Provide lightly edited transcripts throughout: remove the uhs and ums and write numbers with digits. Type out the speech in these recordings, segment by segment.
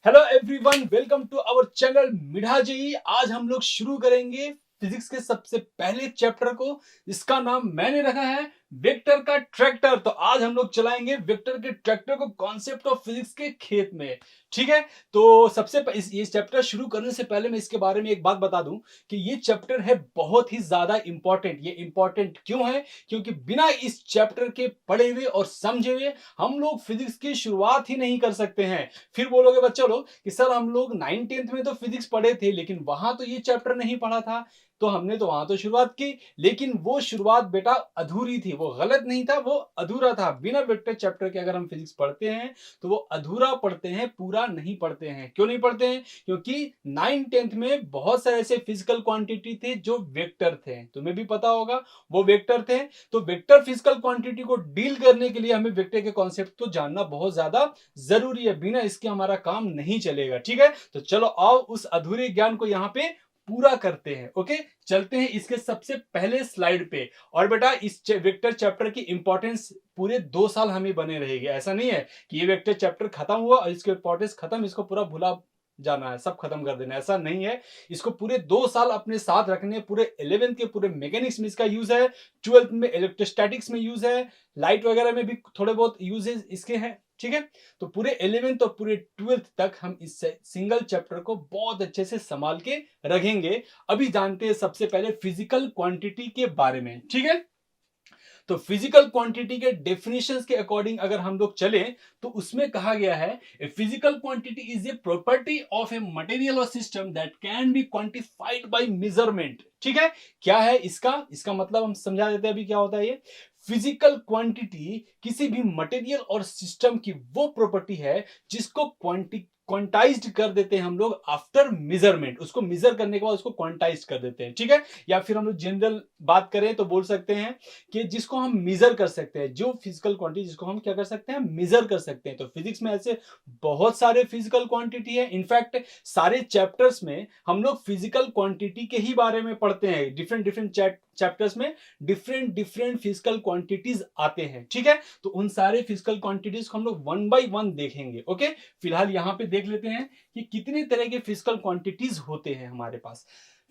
Hello everyone, welcome to our channel मिठा जेई। आज हम लोग शुरू करेंगे फिजिक्स के सबसे पहले चैप्टर को। इसका नाम मैंने रखा है वेक्टर का ट्रैक्टर। तो आज हम लोग चलाएंगे वेक्टर के ट्रैक्टर को कॉन्सेप्ट ऑफ फिजिक्स के खेत में। ठीक है, तो ये चैप्टर शुरू करने से पहले मैं इसके बारे में एक बात बता दूं कि ये चैप्टर है बहुत ही ज्यादा इंपॉर्टेंट। ये इंपॉर्टेंट क्यों है? क्योंकि बिना इस चैप्टर के पढ़े हुए और समझे हुए हम लोग फिजिक्स की शुरुआत ही नहीं कर सकते हैं। फिर बोलोगे बच्चा लोग कि सर हम लोग 9th-10th में तो फिजिक्स पढ़े थे, लेकिन वहां तो ये चैप्टर नहीं पढ़ा था। तो हमने तो वहां तो शुरुआत की, लेकिन वो शुरुआत बेटा अधूरी थी। वो गलत नहीं था, वो अधूरा था। बिना वेक्टर चैप्टर के अगर हम फिजिक्स पढ़ते हैं तो वो अधूरा पढ़ते हैं, पूरा नहीं पढ़ते हैं। क्यों नहीं पढ़ते हैं? क्योंकि 9th-10th में बहुत सारे ऐसे फिजिकल क्वांटिटी थे जो वेक्टर थे, तुम्हें भी पता होगा वो वेक्टर थे। तो वेक्टर फिजिकल क्वांटिटी को डील करने के लिए हमें वेक्टर के कॉन्सेप्ट को जानना बहुत ज्यादा जरूरी है। बिना इसके हमारा काम नहीं चलेगा। ठीक है, तो चलो आओ उस अधूरे ज्ञान को यहाँ पे पूरा करते हैं। ओके, चलते हैं इसके सबसे पहले स्लाइड पे। और बेटा इस वेक्टर चैप्टर की इंपॉर्टेंस पूरे 2 साल हमें बने रहेगी। ऐसा नहीं है कि ये वेक्टर चैप्टर खत्म हुआ और इसकी इंपॉर्टेंस खत्म, इसको पूरा भुला जाना है, सब खत्म कर देना, ऐसा नहीं है। इसको पूरे 2 साल अपने साथ रखने। पूरे 11th के पूरे मैकेनिक्स में इसका यूज है, 12th में इलेक्ट्रोस्टैटिक्स में यूज है, लाइट वगैरह में भी थोड़े बहुत यूजेस इसके हैं। ठीक है, तो पूरे 11th और पूरे 12th तक हम इस सिंगल चैप्टर को बहुत अच्छे से संभाल के रखेंगे। अभी जानते हैं सबसे पहले फिजिकल क्वांटिटी के बारे में। ठीक है, तो फिजिकल क्वांटिटी के डेफिनेशंस के अकॉर्डिंग अगर हम लोग चलें तो उसमें कहा गया है a physical quantity is a property of a material और system that can be quantified by measurement. ठीक है, क्या है इसका इसका मतलब हम समझा देते हैं अभी क्या होता है ये। फिजिकल क्वांटिटी किसी भी मटेरियल और सिस्टम की वो प्रॉपर्टी है जिसको क्वांटाइज्ड कर देते हैं हम लोग आफ्टर मेजरमेंट। उसको मेजर करने के बाद उसको क्वांटाइज्ड कर देते हैं। ठीक है, या फिर हम लोग जनरल बात करें तो बोल सकते हैं कि जिसको हम मेजर कर सकते हैं, जो फिजिकल क्वांटिटी जिसको हम क्या कर सकते हैं, मेजर कर सकते हैं। तो फिजिक्स में ऐसे बहुत सारे फिजिकल क्वांटिटी है। इनफैक्ट सारे चैप्टर्स में हम लोग फिजिकल क्वांटिटी के ही बारे में पढ़ते हैं। डिफरेंट डिफरेंट चैप्टर्स में डिफरेंट डिफरेंट फिजिकल क्वांटिटीज आते हैं। ठीक है, तो उन सारे फिजिकल क्वांटिटीज को हम लोग वन बाय वन देखेंगे। ओके, फिलहाल यहां पे देख लेते हैं कि कितने तरह के फिजिकल क्वांटिटीज होते हैं हमारे पास।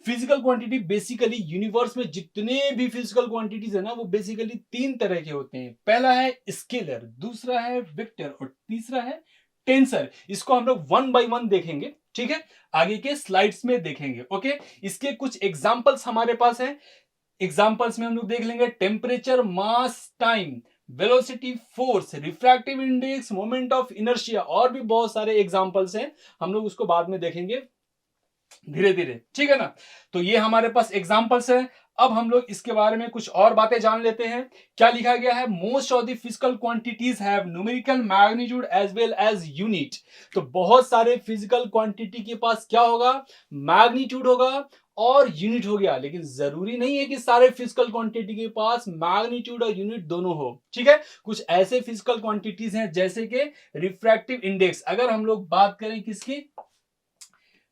फिजिकल क्वांटिटी बेसिकली यूनिवर्स में जितने भी फिजिकल क्वांटिटीज है ना, वो बेसिकली 3 तरह के होते हैं। पहला है स्केलर, दूसरा है वेक्टर और तीसरा है टेंसर। इसको हम लोग वन बाय वन देखेंगे। ठीक है, आगे के स्लाइड्स में देखेंगे। ओके, इसके कुछ एग्जांपल्स हमारे पास हैं। एग्जांपल्स में हम लोग देख लेंगे temperature, mass, time, velocity, force, refractive index, moment of inertia, और भी बहुत सारे एग्जांपल्स हैं। हम लोग उसको बाद में देखेंगे धीरे धीरे। ठीक है ना, तो ये हमारे पास एग्जांपल्स है। अब हम लोग इसके बारे में कुछ और बातें जान लेते हैं। क्या लिखा गया है? Most of the physical quantities have numerical magnitude as well as unit. तो बहुत सारे फिजिकल क्वांटिटी के पास क्या होगा? मैग्नीट्यूड होगा और यूनिट हो गया। लेकिन जरूरी नहीं है कि सारे फिजिकल क्वांटिटी के पास मैग्नीट्यूड और यूनिट दोनों हो। ठीक है, कुछ ऐसे फिजिकल क्वांटिटीज हैं जैसे कि रिफ्रैक्टिव इंडेक्स। अगर हम लोग बात करें किसकी?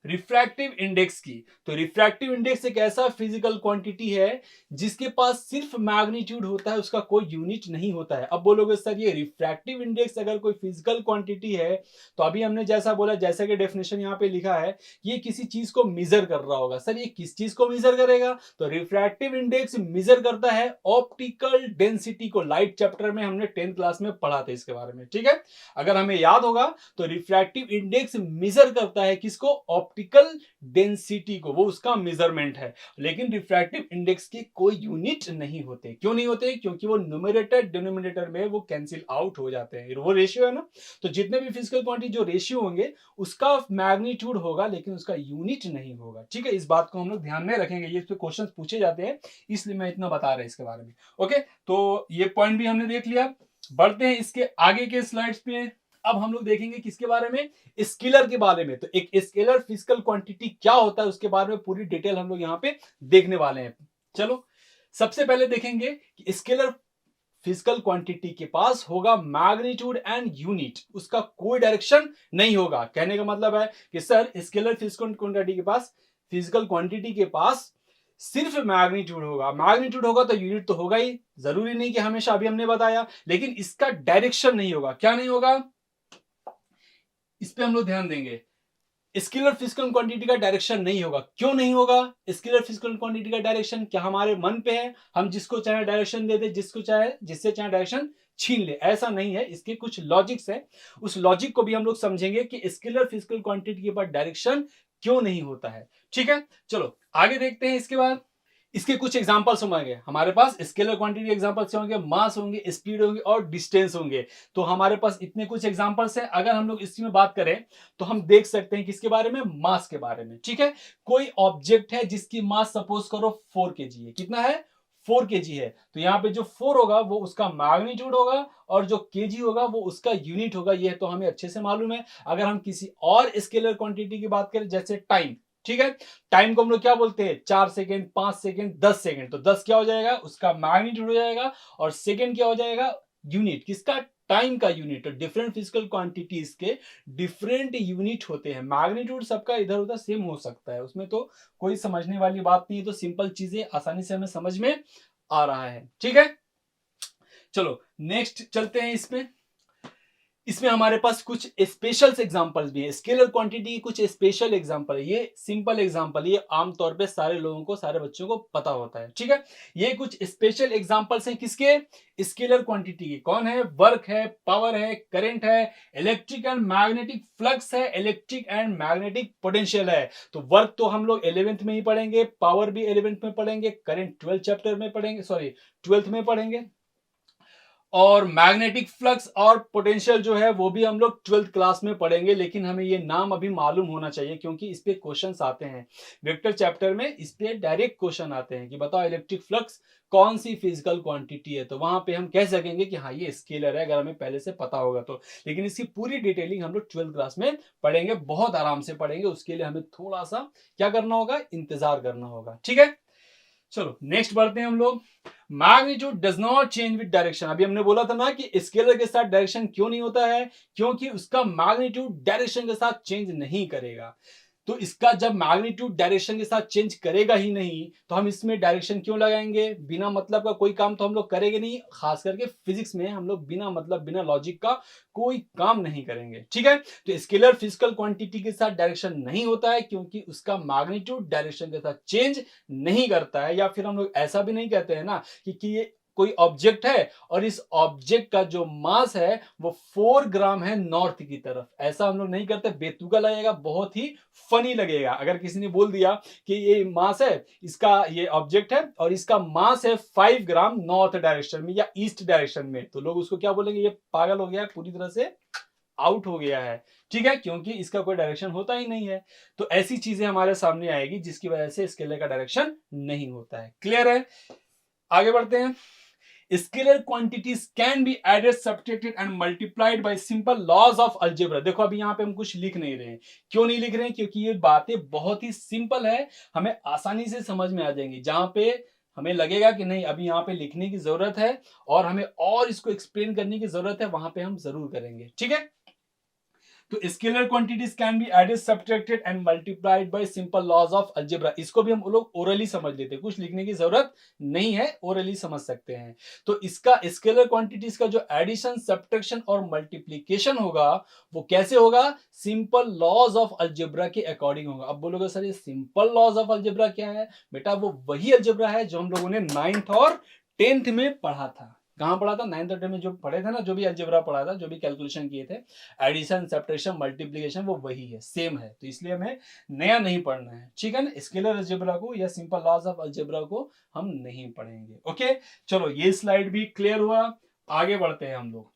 रिफ्रैक्टिव इंडेक्स की, तो रिफ्रैक्टिव इंडेक्स एक ऐसा फिजिकल क्वांटिटी है जिसके पास सिर्फ मैग्नीट्यूड होता है, उसका कोई यूनिट नहीं होता है। अब बोलोगे सर ये रिफ्रैक्टिव इंडेक्स अगर कोई फिजिकल क्वांटिटी है तो अभी हमने जैसा बोला, जैसा कि डेफिनेशन यहां पे लिखा है, ये किसी चीज को मेजर कर रहा होगा। सर ये किस चीज को मेजर करेगा? तो रिफ्रैक्टिव इंडेक्स मेजर करता है ऑप्टिकल डेंसिटी को। लाइट चैप्टर में हमने 10th क्लास में पढ़ा था इसके बारे में। ठीक है, अगर हमें याद होगा तो रिफ्रैक्टिव इंडेक्स मेजर करता है किसको? ऑप्टिकल डेंसिटी को, वो उसका मेजरमेंट है। लेकिन रिफ्रैक्टिव इंडेक्स के कोई यूनिट नहीं होते। क्यों नहीं होते? क्योंकि वो न्यूमरेटर डिनोमिनेटर में वो कैंसिल आउट हो जाते हैं। वो रेशियो है ना, तो जितने भी फिजिकल क्वांटिटी जो रेशियो होंगे उसका मैग्नीट्यूड होगा लेकिन उसका यूनिट नहीं होगा। ठीक है, इस बात को हम लोग ध्यान में रखेंगे। ये इस पे क्वेश्चंस पूछे जाते हैं, इसलिए मैं इतना बता रहा हूं इसके बारे में। ओके, तो ये पॉइंट भी हमने देख लिया। बढ़ते हैं इसके आगे के स्लाइड्स पे। अब हम लोग देखेंगे किसके बारे में? स्केलर के बारे में। तो एक स्केलर फिजिकल क्वांटिटी क्या होता है उसके बारे में पूरी डिटेल हम लोग यहां पे देखने वाले हैं। चलो, सबसे पहले देखेंगे कि स्केलर फिजिकल क्वांटिटी के पास होगा मैग्नीट्यूड एंड यूनिट, उसका कोई डायरेक्शन नहीं होगा। कहने का मतलब है कि सर स्केलर फिजिकल क्वांटिटी के पास सिर्फ मैग्नीट्यूड होगा। मैग्नीट्यूड होगा तो यूनिट तो होगा ही, जरूरी नहीं कि हमेशा, अभी हमने बताया। लेकिन इसका डायरेक्शन नहीं होगा। क्या नहीं होगा? इस पे हम लोग ध्यान देंगे। स्केलर फिजिकल क्वांटिटी का डायरेक्शन नहीं होगा। क्यों नहीं होगा स्केलर फिजिकल क्वांटिटी का डायरेक्शन? क्या हमारे मन पे है, हम जिसको चाहे डायरेक्शन दे दे, जिसको चाहे जिससे चाहे डायरेक्शन छीन ले? ऐसा नहीं है, इसके कुछ लॉजिक्स है। उस लॉजिक को भी हम लोग समझेंगे कि स्केलर फिजिकल क्वांटिटी के बाद डायरेक्शन क्यों नहीं होता है। ठीक है, चलो आगे देखते हैं। इसके बाद इसके कुछ एग्जांपल्स होंगे हमारे पास। स्केलर क्वांटिटी एग्जांपल्स होंगे, मास होंगे, स्पीड होंगे और डिस्टेंस होंगे। तो हमारे पास इतने कुछ एग्जांपल्स हैं। अगर हम लोग इसमें बात करें तो हम देख सकते हैं किसके बारे में, मास के बारे में। ठीक है, कोई ऑब्जेक्ट है जिसकी मास सपोज करो 4 kg है। कितना है? 4 kg है। तो यहाँ पे जो 4 होगा वो उसका मैग्नीट्यूड होगा और जो केजी होगा वो उसका यूनिट होगा। ये तो हमें अच्छे से मालूम है। अगर हम किसी और स्केलर क्वांटिटी की बात करें जैसे टाइम, ठीक है, टाइम को हम लोग क्या बोलते हैं? 4 सेकेंड, 5 सेकेंड, 10 सेकेंड। तो 10 क्या हो जाएगा? उसका मैग्नीट्यूड हो जाएगा। और सेकेंड क्या हो जाएगा? यूनिट। किसका? टाइम का यूनिट। तो डिफरेंट फिजिकल क्वांटिटीज के डिफरेंट यूनिट होते हैं। मैग्नीट्यूड सबका इधर उधर सेम हो सकता है, उसमें तो कोई समझने वाली बात नहीं है। तो सिंपल चीजें आसानी से हमें समझ में आ रहा है। ठीक है, चलो नेक्स्ट चलते हैं। इसमें हमारे पास कुछ स्पेशल एग्जांपल्स भी हैं। स्केलर क्वांटिटी की कुछ स्पेशल एग्जांपल है। ये सिंपल एग्जांपल, ये आमतौर पे सारे लोगों को, सारे बच्चों को पता होता है। ठीक है, ये कुछ स्पेशल एग्जांपल्स हैं किसके? स्केलर क्वांटिटी की। कौन है? वर्क है, पावर है, करंट है, इलेक्ट्रिक एंड मैग्नेटिक फ्लक्स है, इलेक्ट्रिक एंड मैग्नेटिक पोटेंशियल है। तो वर्क तो हम लोग 11th में ही पढ़ेंगे, पावर भी 11th में पढ़ेंगे, करंट 12th चैप्टर में पढ़ेंगे, सॉरी 12th में पढ़ेंगे, और मैग्नेटिक फ्लक्स और पोटेंशियल जो है वो भी हम लोग 12th क्लास में पढ़ेंगे। लेकिन हमें ये नाम अभी मालूम होना चाहिए क्योंकि इस पे क्वेश्चंस आते हैं वेक्टर चैप्टर में। इस पे डायरेक्ट क्वेश्चन आते हैं कि बताओ इलेक्ट्रिक फ्लक्स कौन सी फिजिकल क्वांटिटी है। तो वहां पे हम कह सकेंगे कि हाँ ये स्केलर है, अगर हमें पहले से पता होगा तो। लेकिन इसकी पूरी डिटेलिंग हम लोग 12th क्लास में पढ़ेंगे, बहुत आराम से पढ़ेंगे। उसके लिए हमें थोड़ा सा क्या करना होगा? इंतजार करना होगा। ठीक है, चलो नेक्स्ट बढ़ते हैं हम लोग। Magnitude does not change with direction. अभी हमने बोला था ना कि स्केलर के साथ डायरेक्शन क्यों नहीं होता है? क्योंकि उसका मैग्नीट्यूड डायरेक्शन के साथ चेंज नहीं करेगा। तो इसका जब मैग्नीट्यूड डायरेक्शन के साथ चेंज करेगा ही नहीं तो हम इसमें डायरेक्शन क्यों लगाएंगे? बिना मतलब का कोई काम तो हम लोग करेंगे नहीं। खास करके फिजिक्स में हम लोग बिना मतलब, बिना लॉजिक का कोई काम नहीं करेंगे। ठीक है, तो स्केलर फिजिकल क्वांटिटी के साथ डायरेक्शन नहीं होता है क्योंकि उसका मैग्नीट्यूड डायरेक्शन के साथ चेंज नहीं करता है। या फिर हम लोग ऐसा भी नहीं कहते हैं ना कि ये कोई ऑब्जेक्ट है और इस ऑब्जेक्ट का जो मास है वो 4 ग्राम है नॉर्थ की तरफ। ऐसा हम लोग नहीं करते, बेतुका लगेगा, बहुत ही फनी लगेगा अगर किसी ने बोल दिया कि ये मास है, इसका ये ऑब्जेक्ट है और इसका मास है 5 ग्राम नॉर्थ डायरेक्शन में या ईस्ट डायरेक्शन में। तो लोग उसको क्या बोलेंगे? ये पागल हो गया है, पूरी तरह से आउट हो गया है। ठीक है, क्योंकि इसका कोई डायरेक्शन होता ही नहीं है। तो ऐसी चीजें हमारे सामने आएगी जिसकी वजह से स्केलर का डायरेक्शन नहीं होता है। क्लियर है? आगे बढ़ते हैं। Scalar quantities can be added, subtracted and multiplied by simple laws of algebra. देखो अभी यहाँ पे हम कुछ लिख नहीं रहे हैं। क्यों नहीं लिख रहे हैं? क्योंकि ये बातें बहुत ही सिंपल है, हमें आसानी से समझ में आ जाएंगी। जहां पे हमें लगेगा कि नहीं अभी यहाँ पे लिखने की जरूरत है और हमें और इसको एक्सप्लेन करने की जरूरत है, वहां पे हम जरूर करेंगे। ठीक है, तो scalar quantities can be added, subtracted and multiplied by simple laws of algebra. इसको भी हम लोग ओरली समझ लेते हैं, कुछ लिखने की जरूरत नहीं है, ओरली समझ सकते हैं। तो इसका स्केलर क्वांटिटीज का जो एडिशन, सब्ट्रैक्शन और मल्टीप्लीकेशन होगा वो कैसे होगा? सिंपल लॉज ऑफ अलजेब्रा के अकॉर्डिंग होगा। अब बोलोगे सर ये सिंपल लॉज ऑफ अलजेब्रा क्या है? बेटा वो वही अलजेब्रा है जो हम लोगों ने 9th और 10th में पढ़ा था। कहां पढ़ा था? 9th और 10th में जो पढ़े थे ना, जो भी अलजेब्रा पढ़ा था, जो भी कैलकुलेशन किए थे, एडिशन, सब्ट्रैक्शन, मल्टीप्लिकेशन, वो वही है, सेम है। तो इसलिए हमें नया नहीं पढ़ना है। ठीक है ना, स्केलर अलजेब्रा को या सिंपल लॉज ऑफ अलजेब्रा को हम नहीं पढ़ेंगे। ओके, चलो ये स्लाइड भी क्लियर हुआ। आगे बढ़ते हैं हम लोग।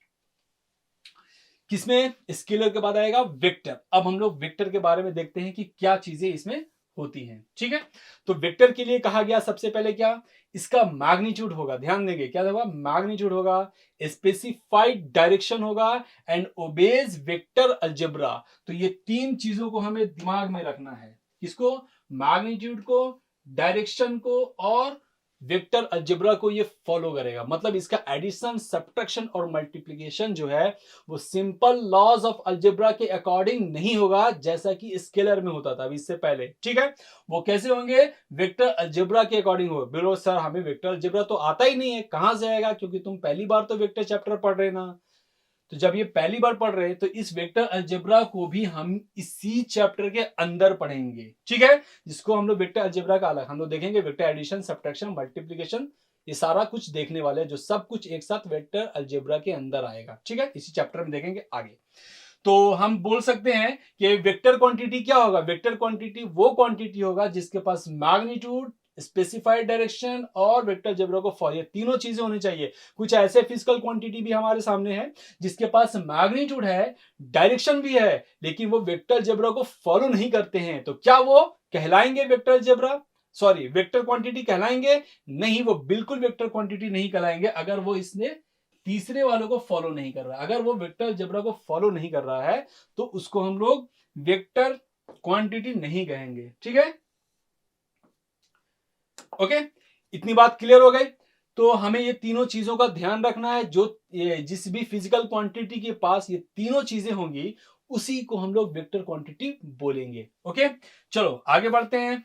किसमें? स्केलर के बाद आएगा वेक्टर। अब हम लोग वेक्टर के बारे में देखते हैं कि क्या चीजें इसमें होती हैं। ठीक है, तो वेक्टर के लिए कहा गया सबसे पहले क्या? इसका मैग्नीट्यूड होगा। ध्यान देंगे क्या होगा? मैग्नीट्यूड होगा, स्पेसिफाइड डायरेक्शन होगा एंड ओबेज वेक्टर अलजेब्रा। तो ये तीन चीजों को हमें दिमाग में रखना है। किसको? मैग्नीट्यूड को, डायरेक्शन को और वेक्टर अलजेब्रा को ये फॉलो करेगा। मतलब इसका एडिशन, सब्ट्रैक्शन और मल्टीप्लिकेशन जो है वो सिंपल लॉज ऑफ अलजेब्रा के अकॉर्डिंग नहीं होगा जैसा कि स्केलर में होता था अभी इससे पहले। ठीक है, वो कैसे होंगे? वेक्टर अलजेब्रा के अकॉर्डिंग होगा। बोलो सर हमें वेक्टर अलजेब्रा तो आता ही नहीं है, कहां से आएगा? क्योंकि तुम पहली बार तो वेक्टर चैप्टर पढ़ रहे ना। तो जब ये पहली बार पढ़ रहे हैं तो इस वेक्टर अलजेब्रा को भी हम इसी चैप्टर के अंदर पढ़ेंगे, ठीक है, जिसको हम लोग वेक्टर अलजेब्रा का अलग हम लोग देखेंगे, वेक्टर एडिशन, सब्ट्रैक्शन, मल्टीप्लिकेशन, ये सारा कुछ देखने वाले हैं, जो सब कुछ एक साथ वेक्टर अलजेब्रा के अंदर आएगा, ठीक है, इसी चैप्टर में देखेंगे आगे। तो हम बोल सकते हैं कि वेक्टर क्वांटिटी क्या होगा, वेक्टर क्वांटिटी वो क्वांटिटी होगा जिसके पास मैग्नीट्यूड, स्पेसिफाइड डायरेक्शन और वेक्टर अलजेब्रा को फॉलो, ये तीनों चीजें होनी चाहिए। कुछ ऐसे फिजिकल क्वांटिटी भी हमारे सामने है जिसके पास मैग्नीट्यूड है, डायरेक्शन भी है, लेकिन वो वेक्टर अलजेब्रा को फॉलो नहीं करते हैं, तो क्या वो कहलाएंगे vector algebra, sorry vector quantity कहलाएंगे? नहीं, वो बिल्कुल वेक्टर क्वांटिटी नहीं कहलाएंगे अगर वो इसने तीसरे वालों को फॉलो नहीं कर रहा है। अगर वो वेक्टर अलजेब्रा को फॉलो नहीं कर रहा है तो उसको हम लोग वेक्टर क्वांटिटी नहीं कहेंगे, ठीक है, ओके, इतनी बात क्लियर हो गई। तो हमें ये तीनों चीजों का ध्यान रखना है, जो जिस भी फिजिकल क्वांटिटी के पास ये तीनों चीजें होंगी उसी को हम लोग वेक्टर क्वांटिटी बोलेंगे, ओके। चलो आगे बढ़ते हैं।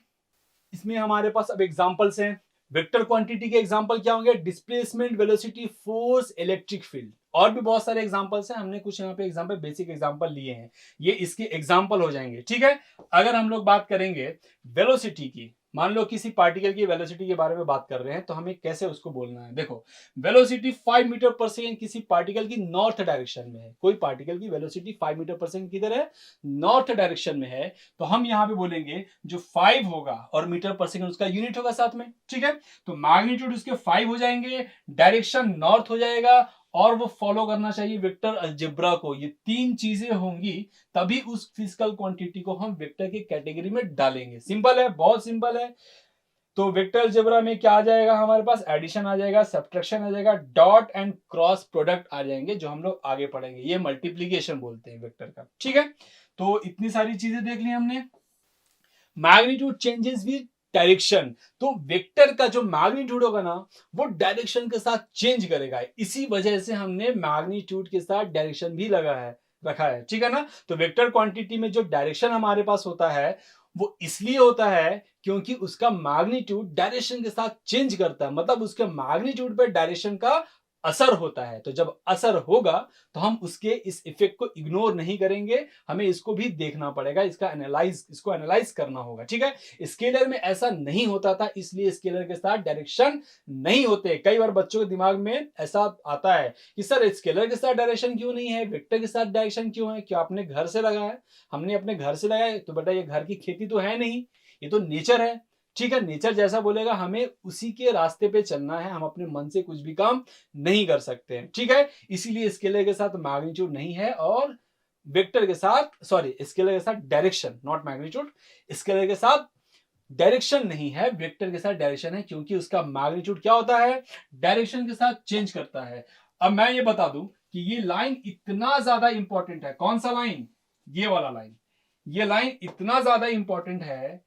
इसमें हमारे पास अब एग्जांपल्स हैं। वेक्टर क्वांटिटी के एग्जांपल क्या होंगे? Displacement, velocity, force, electric field, और भी बहुत सारे एग्जांपल्स हैं। हमने कुछ यहाँ पे एग्जांपल, बेसिक एग्जांपल लिए हैं, ये इसके एग्जांपल हो जाएंगे, ठीक है। अगर हम लोग बात करेंगे वेलोसिटी की, मान लो किसी पार्टिकल की वेलोसिटी के बारे में बात कर रहे हैं तो हमें कैसे उसको बोलना है। देखो, वेलोसिटी 5 मीटर पर सेकेंड किसी पार्टिकल की नॉर्थ डायरेक्शन में है, कोई पार्टिकल की वेलोसिटी 5 मीटर पर सेकेंड किधर है? नॉर्थ डायरेक्शन में है, तो हम यहां पे बोलेंगे जो 5 होगा और मीटर पर सेकेंड उसका यूनिट होगा साथ में, ठीक है। तो मैग्नीट्यूड उसके 5 हो जाएंगे, डायरेक्शन नॉर्थ हो जाएगा, और वो फॉलो करना चाहिए वेक्टर अलजेब्रा को। ये तीन चीजें होंगी तभी उस फिजिकल क्वांटिटी को हम वेक्टर की कैटेगरी में डालेंगे। सिंपल है, बहुत सिंपल है। तो वेक्टर अलजेब्रा में क्या आ जाएगा हमारे पास? एडिशन आ जाएगा, सब्ट्रैक्शन आ जाएगा, डॉट एंड क्रॉस प्रोडक्ट आ जाएंगे, जो हम लोग आगे पढ़ेंगे। ये मल्टीप्लीकेशन बोलते हैं वेक्टर का, ठीक है। तो इतनी सारी चीजें देख ली हमने। मैग्नीट्यूड चेंजेस विद डायरेक्शन, तो वेक्टर का जो मैग्नीट्यूड होगा ना वो डायरेक्शन के साथ चेंज करेगा, इसी वजह से हमने मैग्नीट्यूड के साथ डायरेक्शन भी लगा है रखा है, ठीक है ना। तो वेक्टर क्वांटिटी में जो डायरेक्शन हमारे पास होता है वो इसलिए होता है क्योंकि उसका मैग्नीट्यूड डायरेक्शन के साथ चेंज करता है, मतलब उसके मैग्नीट्यूड पे डायरेक्शन का असर होता है। तो जब असर होगा तो हम उसके इस इफेक्ट को इग्नोर नहीं करेंगे, हमें इसको भी देखना पड़ेगा, इसको एनालाइज करना होगा, ठीक है। स्केलर में ऐसा नहीं होता था, इसलिए स्केलर के साथ डायरेक्शन नहीं होते। कई बार बच्चों के दिमाग में ऐसा आता है कि सर स्केलर के साथ डायरेक्शन क्यों नहीं है, वेक्टर के साथ डायरेक्शन क्यों है? क्या आपने घर से लगाया? हमने अपने घर से लगाया, तो बेटा ये घर की खेती तो है नहीं, ये तो नेचर है, ठीक है। नेचर जैसा बोलेगा हमें उसी के रास्ते पे चलना है, हम अपने मन से कुछ भी काम नहीं कर सकते हैं, ठीक है। इसीलिए स्केलर के साथ मैग्नीट्यूड नहीं है और वेक्टर के साथ, सॉरी स्केलर के साथ डायरेक्शन, नॉट मैग्नीट्यूड, स्केलर के साथ डायरेक्शन नहीं है, वेक्टर के साथ डायरेक्शन है, क्योंकि उसका मैग्नीट्यूड क्या होता है? डायरेक्शन के साथ चेंज करता है। अब मैं ये बता दूं कि ये लाइन इतना ज्यादा इंपॉर्टेंट है। कौन सा लाइन? ये वाला लाइन। ये लाइन इतना ज्यादा इंपॉर्टेंट है,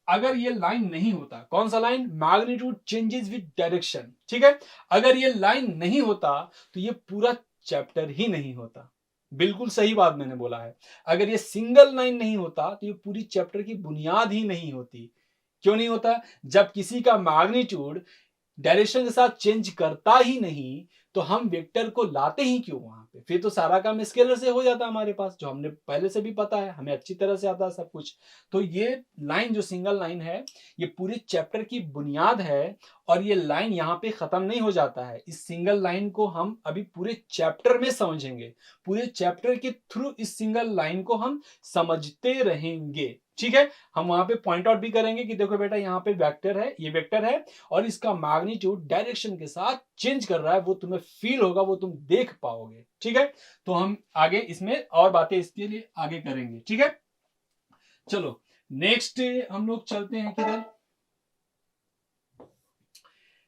अगर ये लाइन नहीं होता, कौन सा line? Magnitude changes with direction, ठीक है। अगर ये लाइन नहीं होता तो ये पूरा चैप्टर ही नहीं होता। बिल्कुल सही बात मैंने बोला है। अगर ये सिंगल लाइन नहीं होता तो ये पूरी चैप्टर की बुनियाद ही नहीं होती। क्यों नहीं होता? जब किसी का मैग्नीट्यूड डायरेक्शन के साथ चेंज करता ही नहीं तो हम वेक्टर को लाते ही क्यों वहां पे? फिर तो सारा काम स्केलर से हो जाता हमारे पास, जो हमने पहले से भी पता है, हमें अच्छी तरह से आता है सब कुछ। तो ये लाइन जो सिंगल लाइन है ये पूरे चैप्टर की बुनियाद है, और ये लाइन यहाँ पे खत्म नहीं हो जाता है। इस सिंगल लाइन को हम अभी पूरे चैप्टर में समझेंगे, पूरे चैप्टर के थ्रू इस सिंगल लाइन को हम समझते रहेंगे, ठीक है। हम वहां पे पॉइंट आउट भी करेंगे कि देखो बेटा यहाँ पे वेक्टर है, ये वेक्टर है और इसका मैग्नीट्यूड डायरेक्शन के साथ चेंज कर रहा है, वो तुम्हें फील होगा, वो तुम देख पाओगे, ठीक है। तो हम आगे इसमें और बातें इसके लिए आगे करेंगे, ठीक है। चलो नेक्स्ट हम लोग चलते हैं किधर?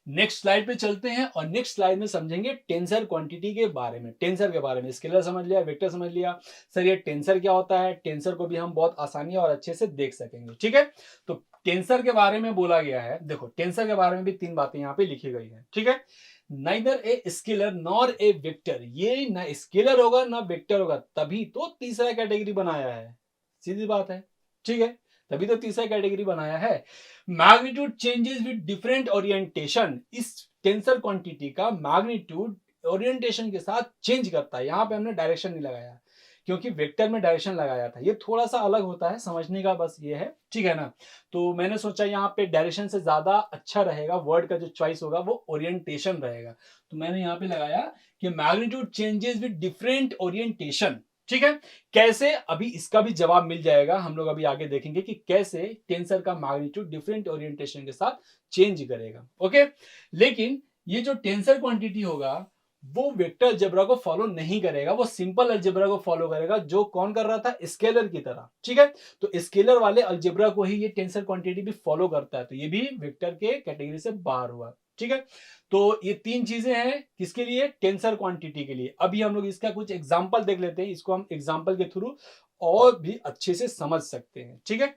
नेक्स्ट स्लाइड पे चलते हैं और नेक्स्ट स्लाइड में समझेंगे टेंसर क्वांटिटी के बारे में। टेंसर के बारे में, स्केलर समझ लिया, वेक्टर समझ लिया, सर ये टेंसर क्या होता है? टेंसर को भी हम बहुत आसानी और अच्छे से देख सकेंगे, ठीक है। तो टेंसर के बारे में बोला गया है, देखो टेंसर के बारे में भी तीन बातें यहाँ पे लिखी गई है, ठीक है। Neither a scalar nor a vector, ये ना स्केलर होगा ना वेक्टर होगा, तभी तो तीसरा कैटेगरी बनाया है, सीधी बात है, ठीक है, तभी तो तीसरा कैटेगरी बनाया है। Magnitude changes with different orientation, इस टेंसर क्वांटिटी का मैग्नीट्यूड ओरिएंटेशन के साथ चेंज करता है। यहाँ पे हमने डायरेक्शन नहीं लगाया क्योंकि वेक्टर में डायरेक्शन लगाया था, ये थोड़ा सा अलग होता है, समझने का बस ये है, ठीक है ना। तो मैंने सोचा यहाँ पे डायरेक्शन से ज्यादा अच्छा रहेगा, वर्ड का जो चॉइस होगा वो ओरिएंटेशन रहेगा, तो मैंने यहाँ पे लगाया कि magnitude changes with different orientation. ठीक है, कैसे, अभी इसका भी जवाब मिल जाएगा, हम लोग अभी आगे देखेंगे कि कैसे टेंसर का मैग्नीट्यूड डिफरेंट ओरिएंटेशन के साथ चेंज करेगा। ओके, लेकिन ये जो टेंसर क्वांटिटी होगा वो वेक्टर अलजेब्रा को फॉलो नहीं करेगा, वो सिंपल अलजेब्रा को फॉलो करेगा, जो कौन कर रहा था, स्केलर की तरह। ठीक है, तो स्केलर वाले अलजेब्रा को ही ये टेंसर क्वांटिटी भी फॉलो करता है, तो ये भी वेक्टर के कैटेगरी से बाहर हुआ। ठीक है, तो ये तीन चीजें हैं किसके लिए, टेंसर क्वांटिटी के लिए। अभी हम लोग इसका कुछ एग्जांपल देख लेते हैं, इसको हम एग्जांपल के थ्रू और भी अच्छे से समझ सकते हैं। ठीक है,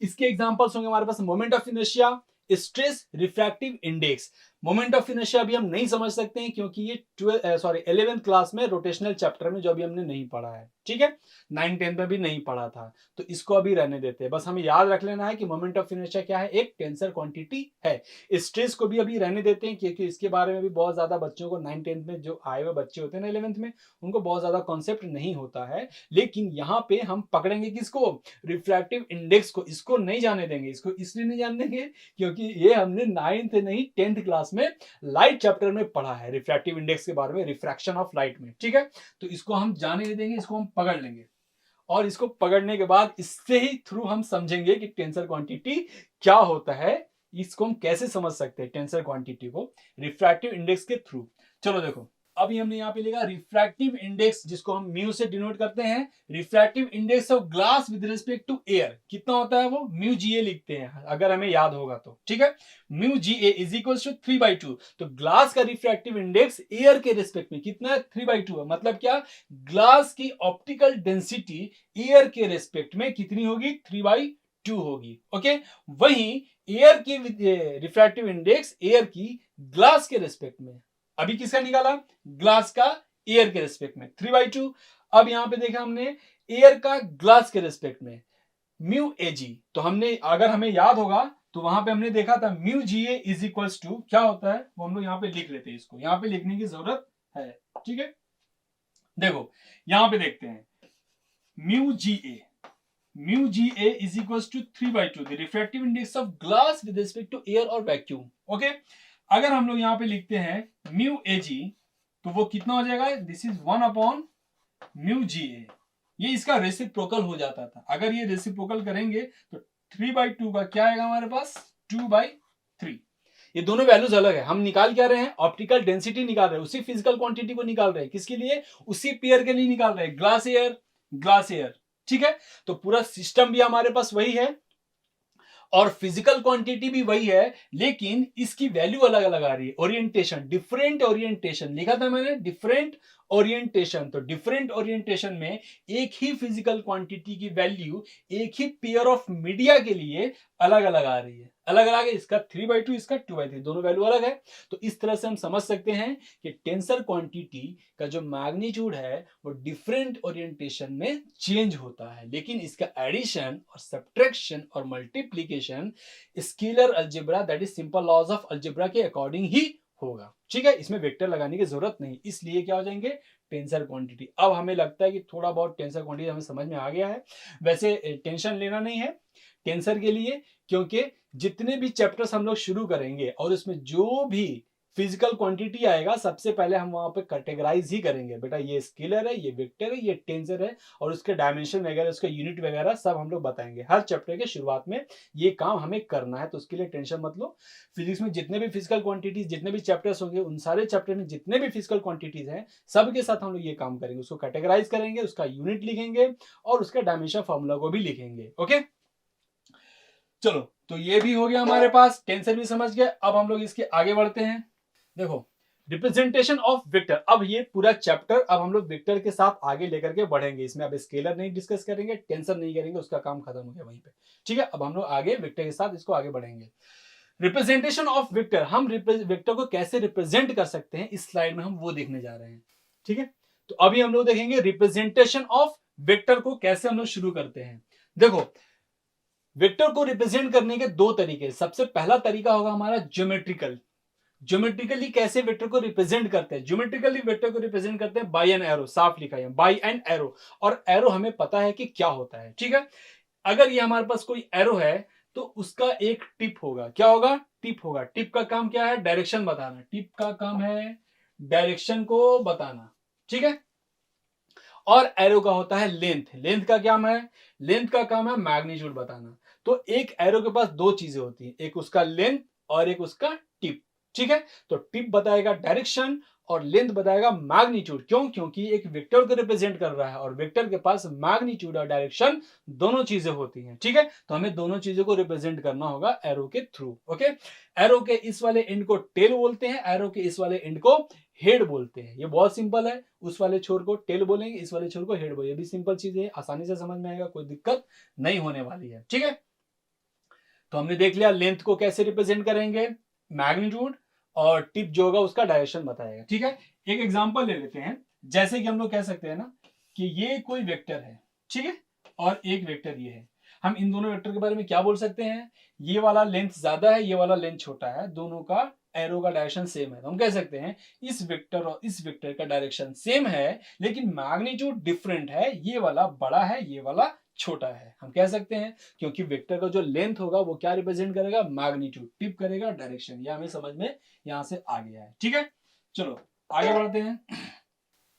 इसके एग्जांपल्स होंगे हमारे पास moment of inertia, stress, refractive index. Moment of inertia अभी हम नहीं समझ सकते हैं क्योंकि ये 11th क्लास में रोटेशनल चैप्टर में जो अभी हमने नहीं पढ़ा है। ठीक है, 9-10 में भी नहीं पढ़ा था, तो इसको अभी रहने देते हैं। बस हमें याद रख लेना है कि मोमेंट ऑफ इनर्शिया क्या है, एक टेंसर क्वांटिटी है। स्ट्रेस को भी अभी रहने देते हैं क्योंकि इसके बारे में भी बहुत ज्यादा बच्चों को 9-10 में जो आए हुए बच्चे होते हैं ना 11th में, उनको बहुत ज्यादा कॉन्सेप्ट नहीं होता है। लेकिन यहाँ पे हम पकड़ेंगे किसको, रिफ्रैक्टिव इंडेक्स को। इसको नहीं जाने देंगे, इसको इसलिए नहीं जाने देंगे क्योंकि ये हमने 9th नहीं 10th क्लास में लाइट चैप्टर में पढ़ा है, रिफ्रैक्टिव इंडेक्स के बारे में, रिफ्रैक्शन ऑफ लाइट में। ठीक है, तो इसको हम जाने नहीं देंगे, इसको हम पकड़ लेंगे, और इसको पकड़ने के बाद इससे ही थ्रू हम समझेंगे कि टेंसर क्वांटिटी क्या होता है, इसको हम कैसे समझ सकते हैं टेंसर क्वांटिटी को रिफ्रैक्टिव इंडेक्स के थ्रू। चलो देखो, अभी हमने यहाँ पे लिखा रिफ्रैक्टिव इंडेक्स, जिसको हम म्यू से डिनोट करते हैं। Refractive index of glass with respect to air कितना होता है, वो म्यू जीए लिखते हैं अगर हमें याद होगा तो। ठीक है, mu g a is equal to 3/2। तो ग्लास का रिफ्रैक्टिव इंडेक्स एयर के रिस्पेक्ट में कितना है, 3/2 है। मतलब क्या, ग्लास की ऑप्टिकल डेंसिटी एयर के रिस्पेक्ट में कितनी होगी, 3/2 होगी। ओके, वहीं एयर की रिफ्रैक्टिव इंडेक्स एयर की ग्लास के रिस्पेक्ट में, अभी किसका निकाला, ग्लास का एयर के रिस्पेक्ट में 3/2। अब यहां पे देखा हमने एयर का ग्लास के रिस्पेक्ट में म्यू एजी, तो हमने, अगर हमें याद होगा तो वहां पे हमने देखा था mu g a is equals to क्या होता है, वो हम लोग यहाँ पे लिख लेते हैं, इसको यहाँ पे लिखने की जरूरत है। ठीक है, देखो यहां पे देखते हैं, mu g a is equals to 3/2 the refractive index of glass with respect to air और वैक्यूम। ओके, अगर हम लोग यहाँ पे लिखते हैं म्यू एजी, तो वो कितना हो जाएगा, दिस इज 1/म्यू जीए। ये इसका रेसिप्रोकल हो जाता था, अगर ये रेसिप्रोकल करेंगे तो 3/2 का क्या आएगा हमारे पास, 2/3। ये दोनों वैल्यूज अलग है, हम निकाल क्या रहे हैं, ऑप्टिकल डेंसिटी निकाल रहे हैं, उसी फिजिकल क्वांटिटी को निकाल रहे हैं, किसके लिए, उसी पेयर के लिए निकाल रहे हैं, ग्लास एयर। ठीक है, तो पूरा सिस्टम भी हमारे पास वही है और फिजिकल क्वांटिटी भी वही है, लेकिन इसकी वैल्यू अलग अलग आ रही है। ओरिएंटेशन, डिफरेंट ओरिएंटेशन लिखा था मैंने, डिफरेंट ओरिएंटेशन। तो डिफरेंट ओरिएंटेशन में एक ही फिजिकल क्वांटिटी की वैल्यू एक ही पेयर ऑफ मीडिया के लिए अलग अलग आ रही है, अलग अलग है, इसका 3/2, इसका 2/3, दोनों वैल्यू अलग है। तो इस तरह से हम समझ सकते हैं कि टेंसर क्वांटिटी का जो मैग्नीट्यूड है वो डिफरेंट ओरिएंटेशन में चेंज होता है, लेकिन इसका एडिशन और सब्ट्रैक्शन और multiplication scalar algebra, that is simple laws of algebra के अकॉर्डिंग ही होगा। ठीक है, इसमें वेक्टर लगाने की जरूरत नहीं, इसलिए क्या हो जाएंगे, टेंसर क्वांटिटी। अब हमें लगता है कि थोड़ा बहुत टेंसर क्वांटिटी हमें समझ में आ गया है। वैसे टेंशन लेना नहीं है टेंसर के लिए, क्योंकि जितने भी चैप्टर्स हम लोग शुरू करेंगे और उसमें जो भी फिजिकल क्वांटिटी आएगा, सबसे पहले हम वहां पे कैटेगराइज ही करेंगे, बेटा ये स्केलर है, ये वेक्टर है, ये टेंसर है, और उसके डायमेंशन वगैरह, उसका यूनिट वगैरह सब हम लोग बताएंगे। हर चैप्टर के शुरुआत में ये काम हमें करना है, तो उसके लिए टेंशन मत लो। फिजिक्स में जितने भी फिजिकल क्वांटिटीज, जितने भी चैप्टर्स होंगे, उन सारे चैप्टर में जितने भी फिजिकल क्वांटिटीज हैं, सबके साथ हम लोग ये काम करेंगे, उसको कैटेगराइज करेंगे, उसका यूनिट लिखेंगे और उसका डायमेंशन फॉर्मूला को भी लिखेंगे। ओके, चलो, तो ये भी हो गया हमारे पास, टेंसर भी समझ गए। अब हम लोग इसके आगे बढ़ते हैं। देखो, रिप्रेजेंटेशन ऑफ वेक्टर, अब ये पूरा चैप्टर अब हम लोग वेक्टर के साथ आगे लेकर के बढ़ेंगे। इसमें अब स्केलर नहीं डिस्कस करेंगे, टेंसर नहीं करेंगे, उसका काम खत्म हो गया वहीं पे। ठीक है, अब हम लोग आगे वेक्टर के साथ इसको आगे बढ़ेंगे। रिप्रेजेंटेशन ऑफ वेक्टर, हम वेक्टर को कैसे रिप्रेजेंट कर सकते हैं, इस स्लाइड में हम वो देखने जा रहे हैं। ठीक है, तो अभी हम लोग देखेंगे रिप्रेजेंटेशन ऑफ वेक्टर को कैसे हम लोग शुरू करते हैं। देखो, वेक्टर को रिप्रेजेंट करने के दो तरीके। सबसे पहला तरीका होगा हमारा ज्योमेट्रिकल। ज्योमेट्रिकली कैसे वेक्टर को रिप्रेजेंट करते हैं? ज्योमेट्रिकली वेक्टर को रिप्रेजेंट करते हैं बाय एन एरो, साफ लिखा है बाय एन एरो, और एरो हमें पता है कि क्या होता है, ठीक है। अगर ये हमारे पास कोई एरो है तो उसका एक टिप होगा, क्या होगा? टिप होगा। टिप का काम क्या है? डायरेक्शन बताना। टिप का काम है डायरेक्शन को बताना, ठीक है। और एरो का होता है लेंथ। लेंथ का क्या है? लेंथ का काम है मैग्नीट्यूड बताना। तो एक एरो के पास दो चीजें होती हैं, एक उसका लेंथ और एक उसका टिप, ठीक है। तो टिप बताएगा डायरेक्शन और लेंथ बताएगा मैग्नीट्यूड। क्यों? क्योंकि एक वेक्टर को रिप्रेजेंट कर रहा है और वेक्टर के पास मैग्नीट्यूड और डायरेक्शन दोनों चीजें होती हैं, ठीक है। तो हमें दोनों चीजों को रिप्रेजेंट करना होगा एरो के थ्रू, ओके। एरो के इस वाले एंड को टेल बोलते हैं, एरो के इस वाले एंड को हेड बोलते हैं। ये बहुत सिंपल है, उस वाले छोर को टेल बोलेंगे, इस वाले छोर को हेड बोलेंगे। ये भी सिंपल चीज है, आसानी से समझ में आएगा, कोई दिक्कत नहीं होने वाली है, ठीक है। तो हमने देख लिया लेंथ को कैसे रिप्रेजेंट करेंगे, मैग्नीट्यूड, और टिप जो होगा उसका डायरेक्शन बताएगा, ठीक है। एक एग्जांपल ले लेते हैं, जैसे कि हम लोग कह सकते हैं ना कि ये कोई वेक्टर है, ठीक है, और एक वेक्टर ये है। हम इन दोनों वेक्टर के बारे में क्या बोल सकते हैं? ये वाला लेंथ ज्यादा है, ये वाला लेंथ छोटा है, दोनों का एरो का डायरेक्शन सेम है। तो हम कह सकते हैं इस वेक्टर और इस वेक्टर का डायरेक्शन सेम है लेकिन मैग्नीट्यूड डिफरेंट है, ये वाला बड़ा है, ये वाला छोटा है। हम कह सकते हैं क्योंकि वेक्टर का जो लेंथ होगा वो क्या रिप्रेजेंट करेगा? मैग्नीट्यूड। टिप करेगा डायरेक्शन। ये हमें समझ में यहां से आ गया है, ठीक है। चलो आगे बढ़ते हैं।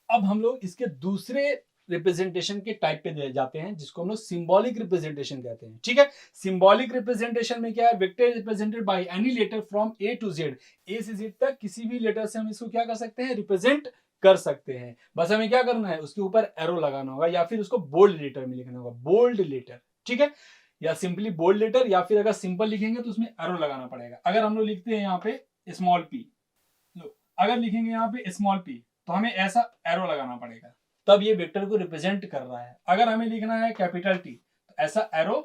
अब हम लोग इसके दूसरे रिप्रेजेंटेशन के टाइप पे जाते हैं जिसको हम लोग सिंबॉलिक रिप्रेजेंटेशन कहते हैं, ठीक है। सिंबॉलिक रिप्रेजेंटेशन में क्या है? Vector represented by any letter from A to Z, A से जेड तक किसी भी लेटर से हम इसको क्या कर सकते हैं? रिप्रेजेंट कर सकते हैं। बस हमें क्या करना है? उसके ऊपर एरो लगाना होगा या फिर उसको बोल्ड लेटर में लिखना होगा, बोल्ड लेटर, ठीक है। या सिंपली बोल्ड लेटर, या फिर अगर सिंपल लिखेंगे तो उसमें एरो लगाना पड़ेगा। अगर हम लोग लिखते हैं यहाँ पे स्मॉल पी, अगर लिखेंगे यहाँ पे स्मॉल पी तो हमें ऐसा एरो लगाना पड़ेगा, तब ये वेक्टर को रिप्रेजेंट कर रहा है। अगर हमें लिखना है कैपिटल टी तो ऐसा एरो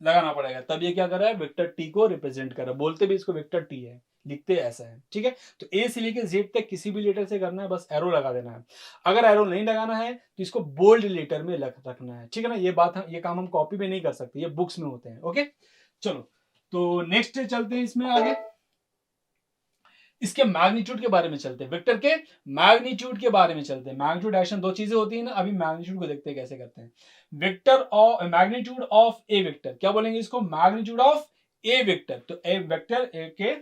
लगाना पड़ेगा, तब ये क्या कर रहा है? वेक्टर टी को रिप्रेजेंट कर रहा है। बोलते भी इसको वेक्टर टी है, लिखते ऐसा है, ठीक है। तो ए से लेकर जेड तक किसी भी लेटर से करना है, बस एरो लगा देना है। अगर एरो नहीं लगाना है तो इसको बोल्ड लेटर में रखना है, ठीक है ना। ये काम हम कॉपी में नहीं कर सकते, ये बुक्स में होते हैं, ओके। चलो तो नेक्स्ट चलते हैं इसमें आगे, इसके मैग्नीट्यूड के बारे में चलते हैं, वेक्टर के मैग्नीट्यूड के बारे में चलते हैं। मैग्नीट्यूड एक्शन दो चीजें होती है ना, अभी मैग्नीट्यूड को देखते हैं कैसे करते हैं। Vector of magnitude of A vector, क्या बोलेंगे इसको? Magnitude of A vector. तो ए वेक्टर ए के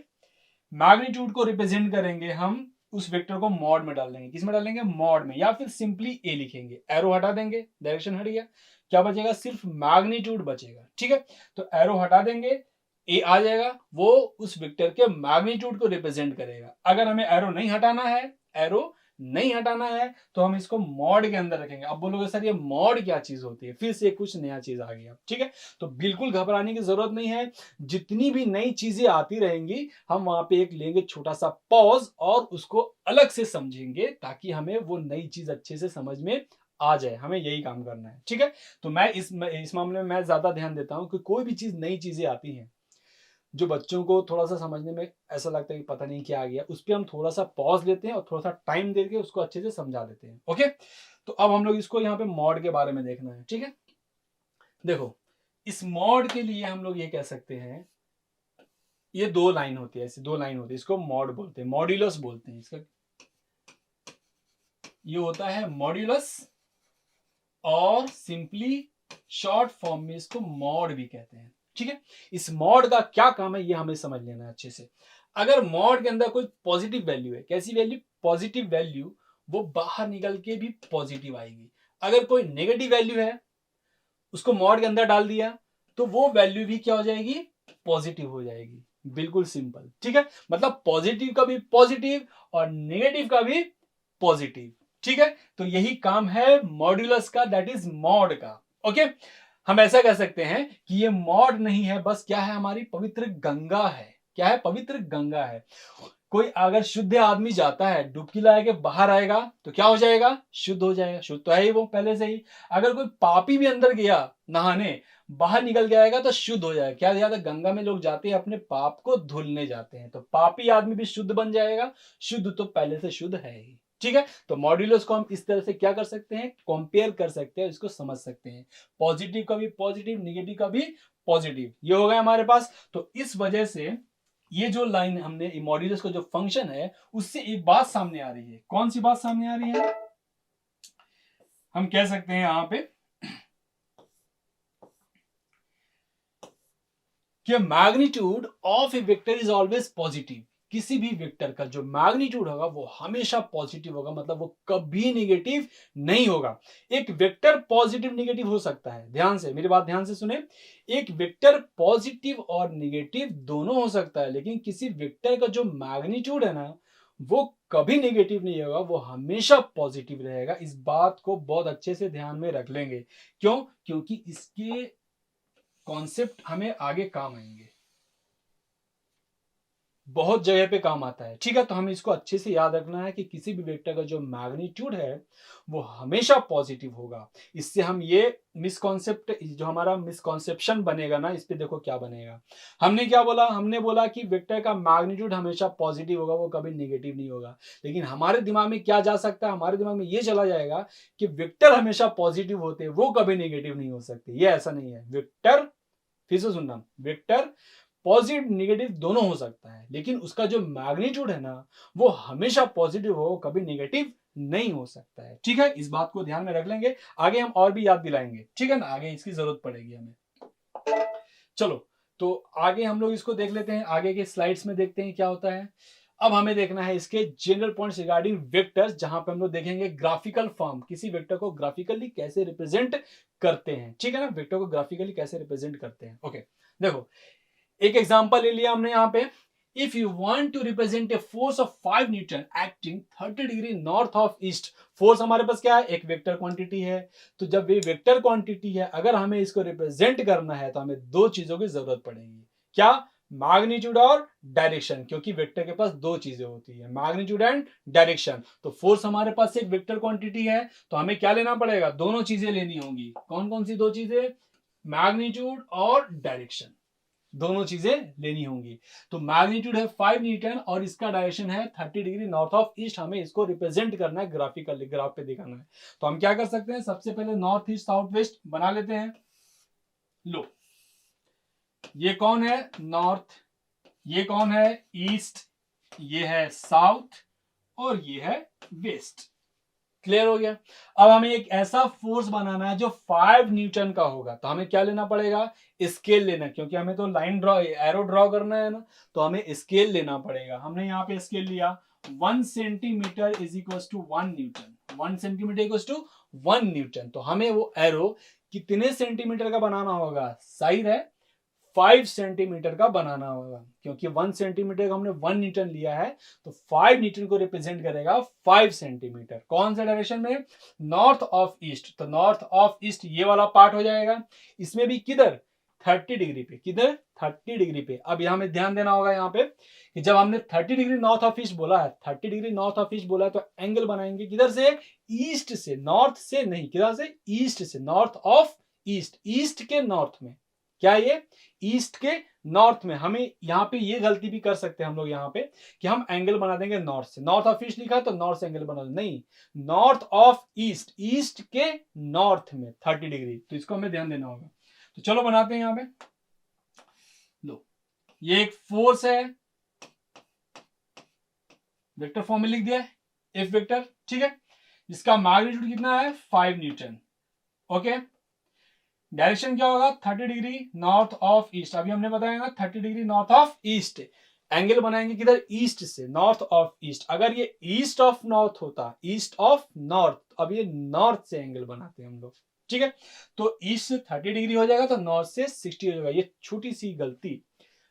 मैग्नीट्यूड को रिप्रेजेंट करेंगे हम, उस वेक्टर को मॉड में डाल देंगे। किस में डालेंगे? मॉड में, या फिर सिंपली ए लिखेंगे, एरो हटा देंगे, डायरेक्शन हट गया, क्या बचेगा? सिर्फ मैग्नीट्यूड बचेगा, ठीक है। तो एरो हटा देंगे, ए आ जाएगा, वो उस वेक्टर के मैग्नीट्यूड को रिप्रेजेंट करेगा। अगर हमें एरो नहीं हटाना है, एरो नहीं हटाना है तो हम इसको मॉड के अंदर रखेंगे। अब बोलोगे सर ये मॉड क्या चीज होती है? फिर से कुछ नया चीज आ गया, ठीक है। तो बिल्कुल घबराने की जरूरत नहीं है, जितनी भी नई चीजें आती रहेंगी हम वहां पे एक लेंगे छोटा सा पॉज और उसको अलग से समझेंगे ताकि हमें वो नई चीज अच्छे से समझ में आ जाए। हमें यही काम करना है, ठीक है। तो मैं इस मामले में मैं ज्यादा ध्यान देता हूं कि कोई भी चीज नई चीजें आती हैं जो बच्चों को थोड़ा सा समझने में ऐसा लगता है कि पता नहीं क्या आ गया, उस पर हम थोड़ा सा पॉज लेते हैं और थोड़ा सा टाइम देके उसको अच्छे से समझा देते हैं, ओके। तो अब हम लोग इसको यहाँ पे मॉड के बारे में देखना है, ठीक है। देखो इस मॉड के लिए हम लोग ये कह सकते हैं, ये दो लाइन होती है, ऐसी दो लाइन होती है, इसको मॉड बोलते हैं, मॉड्यूलस बोलते हैं इसका। ये होता है मॉड्यूलस, और सिंपली शॉर्ट फॉर्म में इसको मॉड भी कहते हैं, ठीक है। इस मॉड का क्या काम है ये हमें समझ लेना है अच्छे से। अगर मॉड के अंदर कोई पॉजिटिव वैल्यू है, कैसी वैल्यू? पॉजिटिव वैल्यू, वो बाहर निकल के भी पॉजिटिव आएगी। अगर कोई नेगेटिव वैल्यू है उसको मॉड के अंदर डाल दिया तो वो वैल्यू भी क्या हो जाएगी? पॉजिटिव हो जाएगी। बिल्कुल सिंपल, ठीक है। मतलब पॉजिटिव का भी पॉजिटिव और नेगेटिव का भी पॉजिटिव, ठीक है। तो यही काम है मॉड्यूलस का, दैट इज मॉड का, ओके। हम ऐसा कह सकते हैं कि ये मॉड नहीं है, बस क्या है? हमारी पवित्र गंगा है। क्या है? पवित्र गंगा है। कोई अगर शुद्ध आदमी जाता है, डुबकी लगा के बाहर आएगा तो क्या हो जाएगा? शुद्ध हो जाएगा। शुद्ध तो है ही वो पहले से ही। अगर कोई पापी भी अंदर गया नहाने, बाहर निकल के आएगा तो शुद्ध हो जाएगा। क्या ज्यादा? गंगा में लोग जाते हैं अपने पाप को धुलने जाते हैं, तो पापी आदमी भी शुद्ध बन जाएगा। शुद्ध तो पहले से शुद्ध है ही, ठीक है। तो मॉड्यूलस को हम इस तरह से क्या कर सकते हैं? कंपेयर कर सकते हैं, इसको समझ सकते हैं। पॉजिटिव का भी पॉजिटिव, निगेटिव का भी पॉजिटिव, ये हो गया हमारे पास। तो इस वजह से ये जो लाइन हमने मॉड्यूलस का जो फंक्शन है उससे एक बात सामने आ रही है। कौन सी बात सामने आ रही है? हम कह सकते हैं यहां पे कि magnitude of A vector is always positive. किसी भी वेक्टर का जो मैग्नीट्यूड होगा वो हमेशा पॉजिटिव होगा, मतलब वो कभी नेगेटिव नहीं होगा। एक वेक्टर पॉजिटिव नेगेटिव हो सकता है, ध्यान से मेरी बात ध्यान से सुने। एक वेक्टर पॉजिटिव और नेगेटिव दोनों हो सकता है, लेकिन किसी वेक्टर का जो मैग्नीट्यूड है ना वो कभी नेगेटिव नहीं होगा, वो हमेशा पॉजिटिव रहेगा। इस बात को बहुत अच्छे से ध्यान में रख लेंगे। क्यों? क्योंकि इसके कॉन्सेप्ट हमें आगे काम आएंगे, बहुत जगह पे काम आता है। ठीक है, तो हमें इसको अच्छे से याद रखना है कि किसी भी वेक्टर का जो मैग्नीट्यूड है वो हमेशा पॉजिटिव होगा। इससे हम ये मिसकॉन्सेप्ट, जो हमारा मिसकॉन्सेप्शन बनेगा ना, इस पे देखो क्या बनेगा। हमने क्या बोला? हमने बोला कि वेक्टर का मैग्नीट्यूड हमेशा पॉजिटिव होगा, वो कभी नेगेटिव नहीं होगा। लेकिन हमारे दिमाग में क्या जा सकता है? हमारे दिमाग में ये चला जाएगा कि वेक्टर हमेशा पॉजिटिव होते हैं, वो कभी नेगेटिव नहीं हो सकते। ये ऐसा नहीं है। वेक्टर, फिर से सुनना, वेक्टर पॉजिटिव नेगेटिव दोनों हो सकता है, लेकिन उसका जो मैग्नीट्यूड है ना वो हमेशा पॉजिटिव हो, कभी नेगेटिव नहीं हो सकता है। ठीक है, इस बात को ध्यान में रख लेंगे, आगे हम और भी याद दिलाएंगे। ठीक है ना, आगे इसकी जरूरत पड़ेगी हमें। चलो, तो आगे हम लोग इसको देख लेते हैं, आगे के स्लाइड्स में देखते हैं क्या होता है। अब हमें देखना है इसके जनरल पॉइंट्स रिगार्डिंग वेक्टर्स, जहां पे हम लोग देखेंगे ग्राफिकल फॉर्म, किसी वेक्टर को ग्राफिकली कैसे रिप्रेजेंट करते हैं। ठीक है ना, वेक्टर को ग्राफिकली कैसे रिप्रेजेंट करते हैं। ओके, देखो एक एग्जांपल ले लिया हमने यहाँ पे। If you want to represent a force of 5 newton acting 30 degree north of east. Force हमारे पास क्या है? एक वेक्टर क्वांटिटी है। तो जब ये वेक्टर क्वांटिटी है, अगर हमें इसको रिप्रेजेंट करना है तो हमें दो चीजों की जरूरत पड़ेगी। क्या? मैग्नीट्यूड और डायरेक्शन, क्योंकि वेक्टर के पास दो चीजें होती है, मैग्नीट्यूड एंड डायरेक्शन। तो फोर्स हमारे पास एक वेक्टर क्वांटिटी है, तो हमें क्या लेना पड़ेगा? दोनों चीजें लेनी होंगी। कौन कौन सी दो चीजें? मैग्नीट्यूड और डायरेक्शन, दोनों चीजें लेनी होंगी। तो मैग्नीट्यूड है 5 न्यूटन और इसका डायरेक्शन है 30 डिग्री नॉर्थ ऑफ ईस्ट। हमें इसको रिप्रेजेंट करना है ग्राफिकली, ग्राफ पे दिखाना है। तो हम क्या कर सकते हैं? सबसे पहले नॉर्थ ईस्ट साउथ वेस्ट बना लेते हैं। लो, ये कौन है? नॉर्थ। ये कौन है? ईस्ट। ये है साउथ और ये है वेस्ट। क्लियर हो गया? अब हमें एक ऐसा फोर्स बनाना है जो 5 न्यूटन का होगा। तो हमें क्या लेना पड़ेगा? स्केल लेना, क्योंकि हमें तो लाइन ड्रॉ, एरो ड्रॉ करना है ना, तो हमें स्केल लेना पड़ेगा। हमने यहाँ पे स्केल लिया 1 centimetre is equal to 1 newton. 1 centimetre equal to 1 newton. तो हमें वो एरो कितने सेंटीमीटर का बनाना होगा? साइड है 5 सेंटीमीटर का बनाना होगा, क्योंकि 1 सेंटीमीटर का हमने 1 न्यूटन लिया है, तो 5 न्यूटन को रिप्रेजेंट करेगा 5 सेंटीमीटर। कौन सा डायरेक्शन में? North of east. तो नॉर्थ ऑफ ईस्ट ये वाला पार्ट हो जाएगा। इसमें भी किधर? 30 डिग्री पे। किधर? 30 डिग्री पे। अब यहाँ में ध्यान देना होगा यहाँ पे कि जब हमने 30 डिग्री नॉर्थ ऑफ ईस्ट बोला है, 30 डिग्री नॉर्थ ऑफ ईस्ट बोला है, तो एंगल बनाएंगे किधर से? ईस्ट से, नॉर्थ से नहीं। किधर से? ईस्ट से। नॉर्थ ऑफ ईस्ट, ईस्ट के नॉर्थ में। क्या ये? ईस्ट के नॉर्थ में। हमें यहाँ पे ये गलती भी कर सकते हैं हम लोग यहाँ पे कि हम एंगल बना देंगे नॉर्थ से। नॉर्थ ऑफ ईस्ट लिखा है तो नॉर्थ से एंगल बना दो, नहीं, नॉर्थ ऑफ ईस्ट, ईस्ट के नॉर्थ में 30 डिग्री। तो इसको हमें ध्यान देना होगा। तो चलो बनाते हैं यहाँ पे। लो, ये एक फोर्स है, वेक्टर फॉर्म में लिख दिया है, एफ वेक्टर। ठीक है, इसका मैग्नीट्यूड कितना है? 5 न्यूटन। ओके, डायरेक्शन क्या होगा? 30 डिग्री नॉर्थ ऑफ ईस्ट। अभी हमने बताया ना 30 degree north of east. Angle बनाएंगे किधर? ईस्ट से, नॉर्थ ऑफ ईस्ट। अगर ये ईस्ट ऑफ नॉर्थ होता, ईस्ट ऑफ नॉर्थ, अब ये नॉर्थ से एंगल बनाते हैं हम लोग। ठीक है, तो ईस्ट से 30 डिग्री हो जाएगा तो नॉर्थ से 60 हो जाएगा। ये छोटी सी गलती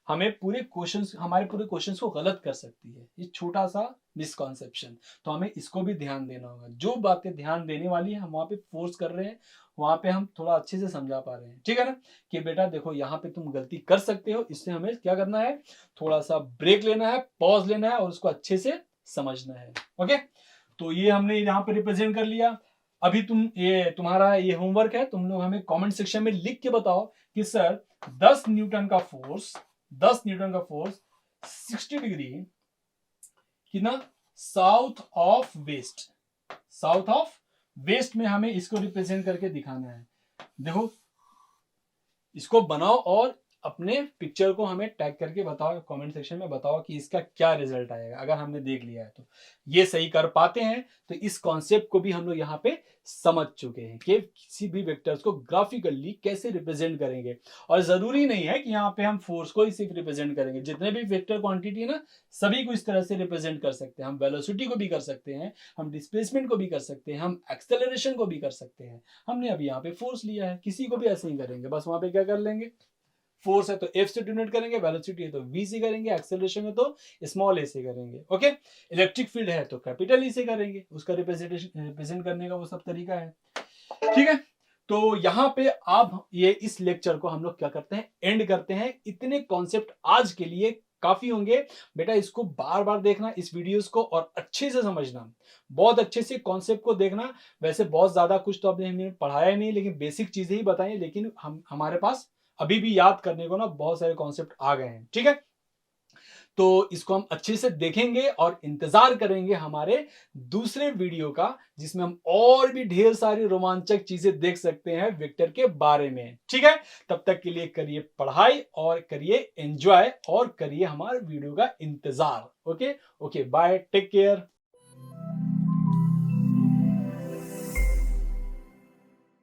हमें पूरे क्वेश्चंस, हमारे पूरे क्वेश्चंस को गलत कर सकती है, ये छोटा सा मिसकॉन्सेप्शन। तो हमें इसको भी ध्यान देना होगा। जो बातें ध्यान देने वाली है हम वहां पे फोर्स कर रहे हैं, वहां पे हम थोड़ा अच्छे से समझा पा रहे हैं। ठीक है ना, कि बेटा देखो यहाँ पे तुम गलती कर सकते हो, इससे हमें क्या करना है? थोड़ा सा ब्रेक लेना है, पॉज लेना है और उसको अच्छे से समझना है। ओके, तो ये हमने यहाँ पे रिप्रेजेंट कर लिया। अभी तुम्हारा ये होमवर्क है, तुम लोग हमें कमेंट सेक्शन में लिख के बताओ कि सर 10 न्यूटन का फोर्स 60 डिग्री कितना? South of west, south of west में हमें इसको रिप्रेजेंट करके दिखाना है। देखो, इसको बनाओ और अपने पिक्चर को हमें टैग करके बताओ, कमेंट सेक्शन में बताओ कि इसका क्या रिजल्ट आएगा। अगर हमने देख लिया है तो ये सही कर पाते हैं तो इस कॉन्सेप्ट को भी हम लोग यहाँ पे समझ चुके हैं कि किसी भी वेक्टर्स को ग्राफिकली कैसे रिप्रेजेंट करेंगे। और जरूरी नहीं है कि यहाँ पे हम फोर्स को ही सिर्फ रिप्रेजेंट करेंगे, जितने भी वेक्टर क्वांटिटी है ना सभी को इस तरह से रिप्रेजेंट कर सकते हैं। हम वेलोसिटी को भी कर सकते हैं, हम डिस्प्लेसमेंट को भी कर सकते हैं, हम एक्सेलरेशन को भी कर सकते हैं। हमने अभी यहाँ पे फोर्स लिया है, किसी को भी ऐसे ही करेंगे, बस वहां पे क्या कर लेंगे, फोर्स है तो एफ से डिनोट करेंगे, वेलोसिटी है तो वी से करेंगे, एक्सेलरेशन है तो स्मॉल ए से करेंगे। ओके, इलेक्ट्रिक फील्ड है तो कैपिटल ई से करेंगे, उसका रिप्रेजेंट करने का वो सब तरीका है। ठीक है, तो यहाँ पे आप ये इस लेक्चर को हम लोग क्या करते हैं, एंड करते हैं। इतने कॉन्सेप्ट आज के लिए काफी होंगे बेटा, इसको बार बार देखना इस वीडियोस को और अच्छे से समझना, बहुत अच्छे से कॉन्सेप्ट को देखना। वैसे बहुत ज्यादा कुछ तो आपने हमने पढ़ाया नहीं, लेकिन बेसिक चीजें ही बताई, लेकिन हम हमारे पास अभी भी याद करने को ना बहुत सारे कॉन्सेप्ट आ गए हैं। ठीक है, तो इसको हम अच्छे से देखेंगे और इंतजार करेंगे हमारे दूसरे वीडियो का, जिसमें हम और भी ढेर सारी रोमांचक चीजें देख सकते हैं वेक्टर के बारे में। ठीक है, तब तक के लिए करिए पढ़ाई और करिए एंजॉय और करिए हमारे वीडियो का इंतजार। Okay okay, bye, take care.